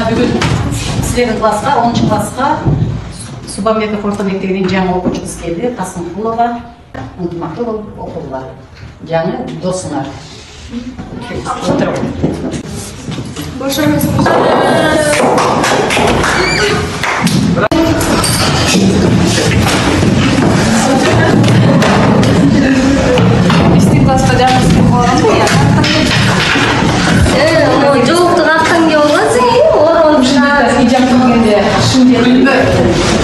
Мына бүгін сіздердің классқа, 10 классқа Субанбеков орта мектебінен жаңа оқушы қыз келді, Қасымқұлова, ынтымақты болып оқуға. Жаңа досыңар. Отырып. класста жаңылысып қалғанда я жоқтық аттан келіп алғансың оралып шығады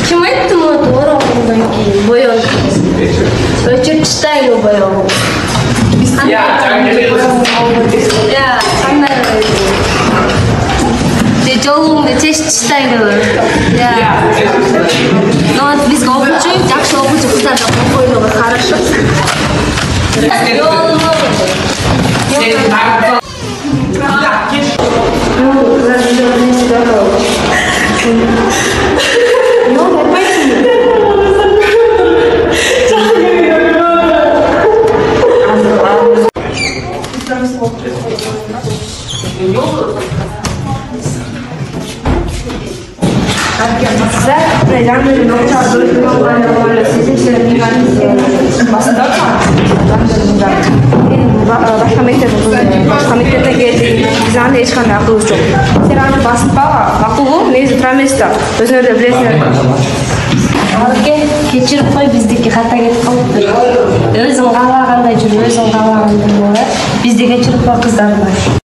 кім айтты оны оралғаннан кейін бояу өте читаю бояу жолыңды тез читайды но бізге оқушы жақсы оқушы қыздарға қойылуға хорошо Başka mektepten geldik. Bizden de hiç kanı akıllı çok. Sen anı basıp bana. Akıllı neyse tramesta. Özür de bilesiniz. Keçirip koy bizdeki hata ketip kalıptır. Özün kalağanda жүріп, özün kalağanda болады. Bizde keçirip koy kızlar var.